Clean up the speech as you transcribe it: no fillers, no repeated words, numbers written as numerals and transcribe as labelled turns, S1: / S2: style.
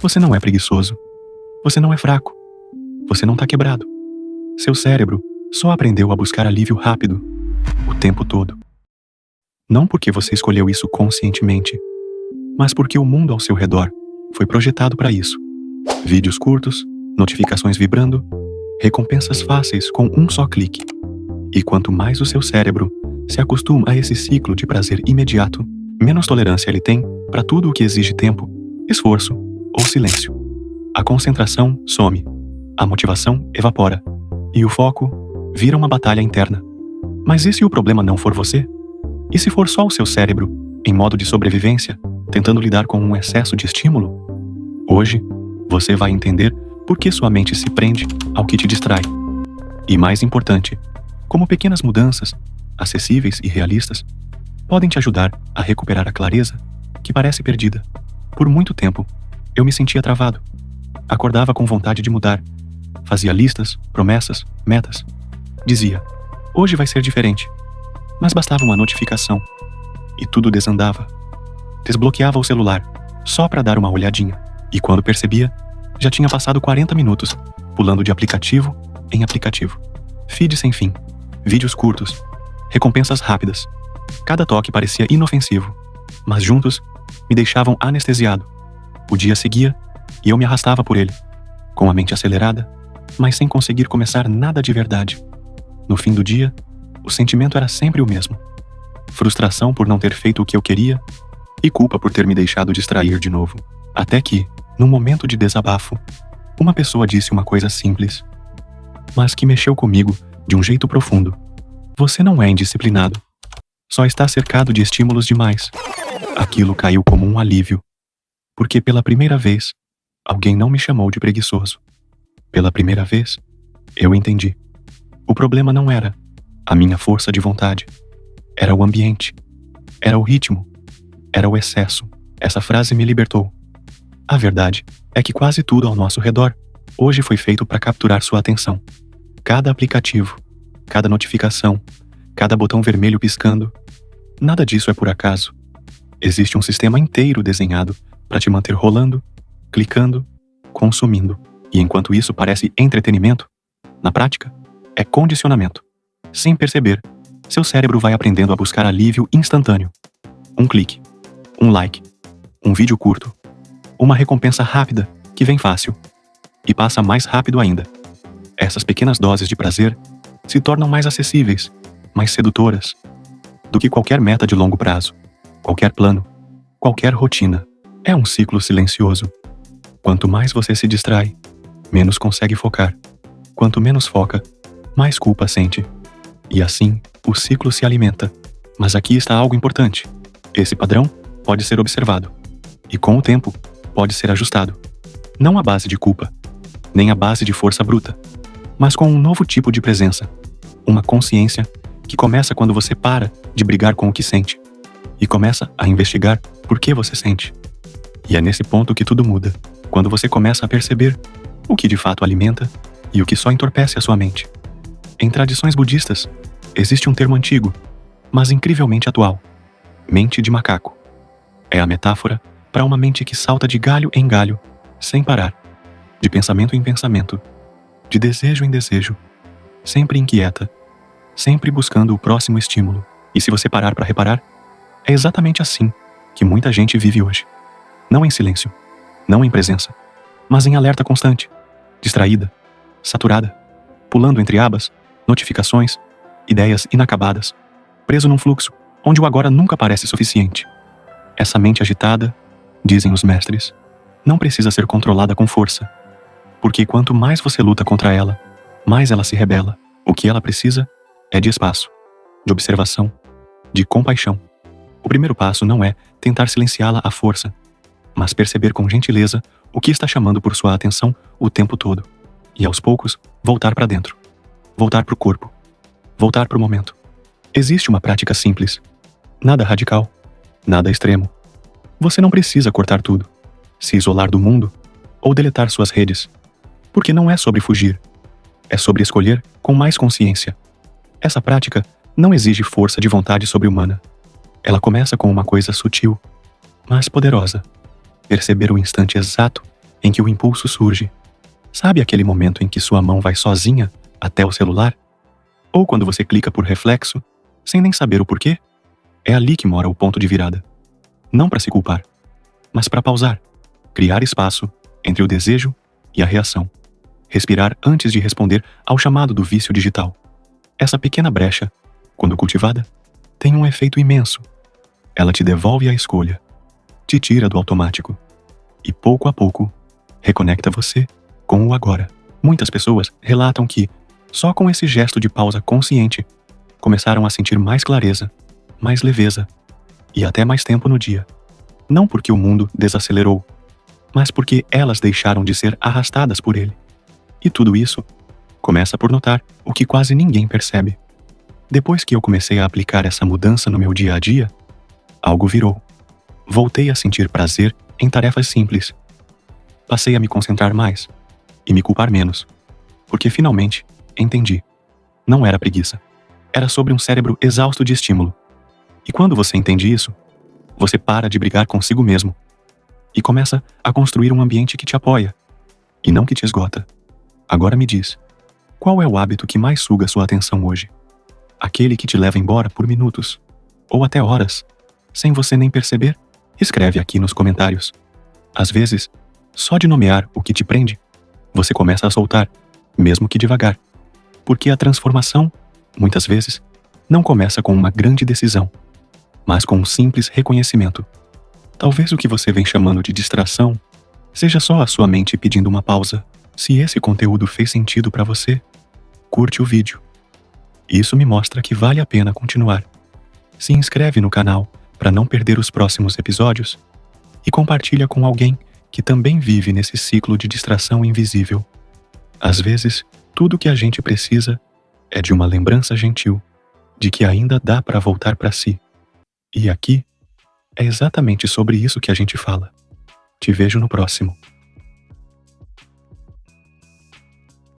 S1: Você não é preguiçoso. Você não é fraco. Você não está quebrado. Seu cérebro só aprendeu a buscar alívio rápido, o tempo todo. Não porque você escolheu isso conscientemente, mas porque o mundo ao seu redor foi projetado para isso. Vídeos curtos, notificações vibrando, recompensas fáceis com um só clique. E quanto mais o seu cérebro se acostuma a esse ciclo de prazer imediato, menos tolerância ele tem para tudo o que exige tempo, esforço ou silêncio. A concentração some, a motivação evapora, e o foco vira uma batalha interna. Mas e se o problema não for você? E se for só o seu cérebro, em modo de sobrevivência, tentando lidar com um excesso de estímulo? Hoje, você vai entender por que sua mente se prende ao que te distrai. E mais importante, como pequenas mudanças, acessíveis e realistas, podem te ajudar a recuperar a clareza que parece perdida. Por muito tempo, eu me sentia travado. Acordava com vontade de mudar. Fazia listas, promessas, metas. Dizia, hoje vai ser diferente. Mas bastava uma notificação e tudo desandava. Desbloqueava o celular só para dar uma olhadinha. E quando percebia, já tinha passado 40 minutos pulando de aplicativo em aplicativo. Feed sem fim, vídeos curtos, recompensas rápidas. Cada toque parecia inofensivo, mas juntos me deixavam anestesiado. O dia seguia e eu me arrastava por ele, com a mente acelerada, mas sem conseguir começar nada de verdade. No fim do dia, o sentimento era sempre o mesmo. Frustração por não ter feito o que eu queria e culpa por ter me deixado distrair de novo. Até que, num momento de desabafo, uma pessoa disse uma coisa simples, mas que mexeu comigo de um jeito profundo. Você não é indisciplinado. Só está cercado de estímulos demais. Aquilo caiu como um alívio, porque pela primeira vez, alguém não me chamou de preguiçoso. Pela primeira vez, eu entendi. O problema não era a minha força de vontade. Era o ambiente. Era o ritmo. Era o excesso. Essa frase me libertou. A verdade é que quase tudo ao nosso redor hoje foi feito para capturar sua atenção. Cada aplicativo, cada notificação, cada botão vermelho piscando. Nada disso é por acaso. Existe um sistema inteiro desenhado para te manter rolando, clicando, consumindo. E enquanto isso parece entretenimento, na prática, é condicionamento. Sem perceber, seu cérebro vai aprendendo a buscar alívio instantâneo. Um clique, um like, um vídeo curto, uma recompensa rápida que vem fácil e passa mais rápido ainda. Essas pequenas doses de prazer se tornam mais acessíveis, mais sedutoras, do que qualquer meta de longo prazo, qualquer plano, qualquer rotina. É um ciclo silencioso. Quanto mais você se distrai, menos consegue focar. Quanto menos foca, mais culpa sente. E assim, o ciclo se alimenta. Mas aqui está algo importante. Esse padrão pode ser observado. E com o tempo, pode ser ajustado. Não à base de culpa, nem à base de força bruta, mas com um novo tipo de presença. Uma consciência que começa quando você para de brigar com o que sente e começa a investigar por que você sente. E é nesse ponto que tudo muda, quando você começa a perceber o que de fato alimenta e o que só entorpece a sua mente. Em tradições budistas, existe um termo antigo, mas incrivelmente atual: mente de macaco. É a metáfora para uma mente que salta de galho em galho, sem parar, de pensamento em pensamento, de desejo em desejo, sempre inquieta, sempre buscando o próximo estímulo. E se você parar para reparar, é exatamente assim que muita gente vive hoje. Não em silêncio, não em presença, mas em alerta constante, distraída, saturada, pulando entre abas, notificações, ideias inacabadas, preso num fluxo onde o agora nunca parece suficiente. Essa mente agitada, dizem os mestres, não precisa ser controlada com força, porque quanto mais você luta contra ela, mais ela se rebela. O que ela precisa é de espaço, de observação, de compaixão. O primeiro passo não é tentar silenciá-la à força, mas perceber com gentileza o que está chamando por sua atenção o tempo todo. E aos poucos, voltar para dentro. Voltar para o corpo. Voltar para o momento. Existe uma prática simples. Nada radical. Nada extremo. Você não precisa cortar tudo, se isolar do mundo ou deletar suas redes. Porque não é sobre fugir. É sobre escolher com mais consciência. Essa prática não exige força de vontade sobre-humana. Ela começa com uma coisa sutil, mas poderosa. Perceber o instante exato em que o impulso surge. Sabe aquele momento em que sua mão vai sozinha até o celular? Ou quando você clica por reflexo, sem nem saber o porquê? É ali que mora o ponto de virada. Não para se culpar, mas para pausar, criar espaço entre o desejo e a reação. Respirar antes de responder ao chamado do vício digital. Essa pequena brecha, quando cultivada, tem um efeito imenso. Ela te devolve a escolha, te tira do automático e, pouco a pouco, reconecta você com o agora. Muitas pessoas relatam que, só com esse gesto de pausa consciente, começaram a sentir mais clareza, mais leveza e até mais tempo no dia. Não porque o mundo desacelerou, mas porque elas deixaram de ser arrastadas por ele. E tudo isso começa por notar o que quase ninguém percebe. Depois que eu comecei a aplicar essa mudança no meu dia a dia, algo virou. Voltei a sentir prazer em tarefas simples. Passei a me concentrar mais e me culpar menos, porque finalmente entendi. Não era preguiça. Era sobre um cérebro exausto de estímulo. E quando você entende isso, você para de brigar consigo mesmo e começa a construir um ambiente que te apoia e não que te esgota. Agora me diz, qual é o hábito que mais suga sua atenção hoje? Aquele que te leva embora por minutos ou até horas, sem você nem perceber? Escreve aqui nos comentários. Às vezes, só de nomear o que te prende, você começa a soltar, mesmo que devagar. Porque a transformação, muitas vezes, não começa com uma grande decisão, mas com um simples reconhecimento. Talvez o que você vem chamando de distração seja só a sua mente pedindo uma pausa. Se esse conteúdo fez sentido para você, curte o vídeo. Isso me mostra que vale a pena continuar. Se inscreve no canal para não perder os próximos episódios e compartilha com alguém que também vive nesse ciclo de distração invisível. Às vezes, tudo que a gente precisa é de uma lembrança gentil de que ainda dá para voltar para si. E aqui é exatamente sobre isso que a gente fala. Te vejo no próximo.